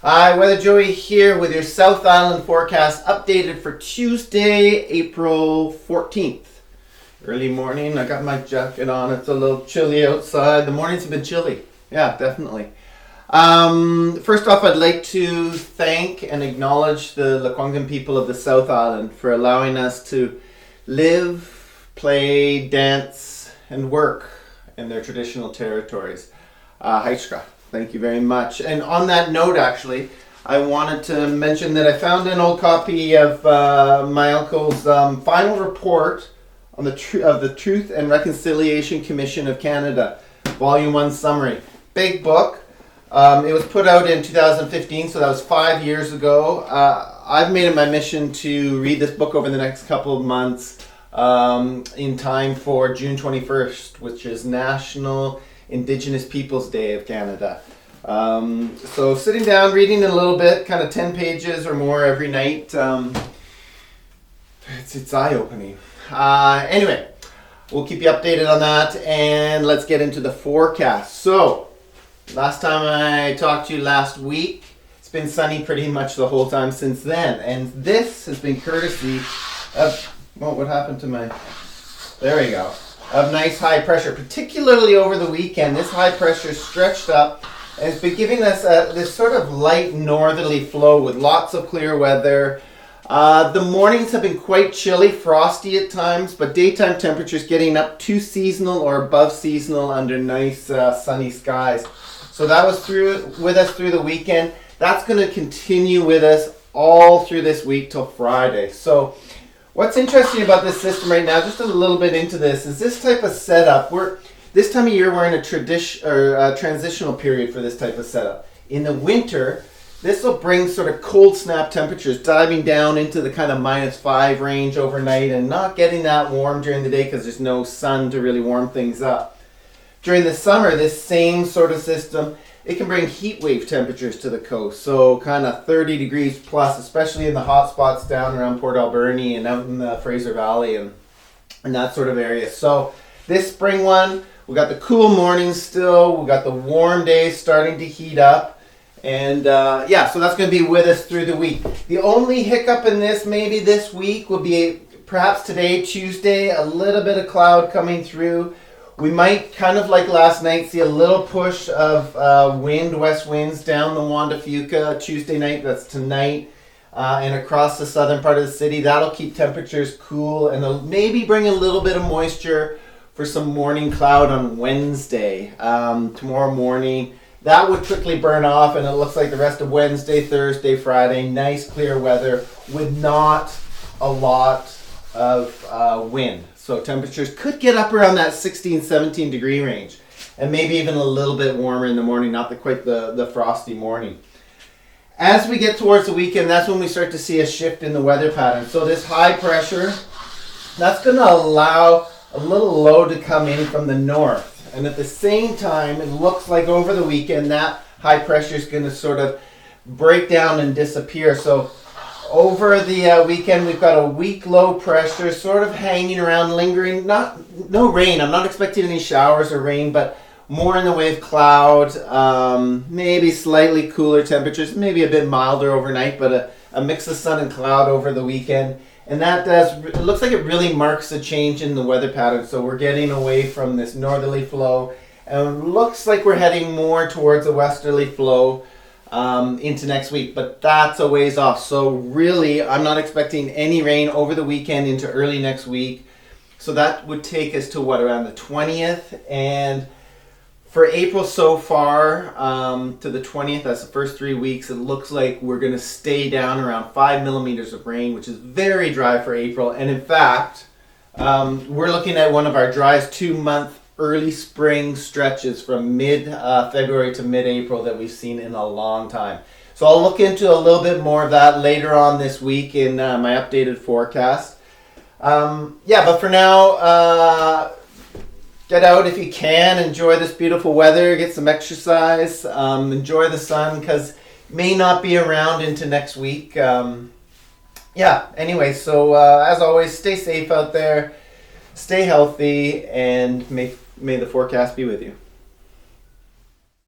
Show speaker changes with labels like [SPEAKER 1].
[SPEAKER 1] Hi, Weather Joey here with your South Island forecast updated for Tuesday, April 14th. Early morning, I got my jacket on. It's a little chilly outside. The mornings have been chilly. Yeah, definitely. First off, I'd like to thank and acknowledge the Lekwungen people of the South Island for allowing us to live, play, dance, and work in their traditional territories. Haichka. Thank you very much. And on that note, actually, I wanted to mention that I found an old copy of my uncle's final report on the Truth and Reconciliation Commission of Canada, Volume 1 summary. Big book. It was put out in 2015, so that was 5 years ago. I've made it my mission to read this book over the next couple of months in time for June 21st, which is National Indigenous Peoples Day of Canada. So sitting down, reading it a little bit, kind of 10 pages or more every night, it's eye-opening. Anyway, we'll keep you updated on that, and let's get into the forecast. So, last time I talked to you last week, it's been sunny pretty much the whole time since then, and this has been courtesy of, what happened to my, there we go, of nice high pressure, particularly over the weekend. This high pressure stretched up and it's been giving us this sort of light northerly flow with lots of clear weather. The mornings have been quite chilly, frosty at times, but daytime temperatures getting up to seasonal or above seasonal under nice sunny skies. So that was with us through the weekend. That's going to continue with us all through this week till Friday. So what's interesting about this system right now, just a little bit into this, is this type of setup. This time of year, we're in a transitional period for this type of setup. In the winter, this will bring sort of cold snap temperatures, diving down into the kind of -5 range overnight and not getting that warm during the day because there's no sun to really warm things up. During the summer, this same sort of system, it can bring heat wave temperatures to the coast. So kind of 30 degrees plus, especially in the hot spots down around Port Alberni and out in the Fraser Valley and that sort of area. So this spring one, we got the cool mornings still. We got the warm days starting to heat up. And so that's going to be with us through the week. The only hiccup in this maybe this week will be perhaps today, Tuesday, a little bit of cloud coming through. We might, kind of like last night, see a little push of west winds down the Juan de Fuca Tuesday night. That's tonight. And across the southern part of the city. That'll keep temperatures cool and they'll maybe bring a little bit of moisture for some morning cloud on Wednesday. Tomorrow morning. That would quickly burn off and it looks like the rest of Wednesday, Thursday, Friday, nice clear weather with not a lot of wind. So temperatures could get up around that 16, 17 degree range and maybe even a little bit warmer in the morning, not quite the frosty morning. As we get towards the weekend, that's when we start to see a shift in the weather pattern. So this high pressure, that's going to allow a little low to come in from the north. And at the same time, it looks like over the weekend, that high pressure is going to sort of break down and disappear. So over the weekend, we've got a weak low pressure sort of hanging around, lingering. No rain. I'm not expecting any showers or rain, but more in the way of cloud, maybe slightly cooler temperatures, maybe a bit milder overnight, but a mix of sun and cloud over the weekend. And it looks like it really marks a change in the weather pattern. So we're getting away from this northerly flow and it looks like we're heading more towards a westerly flow into next week, but that's a ways off. So really, I'm not expecting any rain over the weekend into early next week. So that would take us to around the 20th. And for April so far, to the 20th, that's the first 3 weeks, it looks like we're going to stay down around 5 millimeters of rain, which is very dry for April. And in fact, we're looking at one of our driest 2-month early spring stretches from mid-February to mid-April that we've seen in a long time. So I'll look into a little bit more of that later on this week in my updated forecast. But for now, get out if you can, enjoy this beautiful weather, get some exercise, enjoy the sun because it may not be around into next week. Anyway, so as always, stay safe out there, stay healthy, and may the forecast be with you.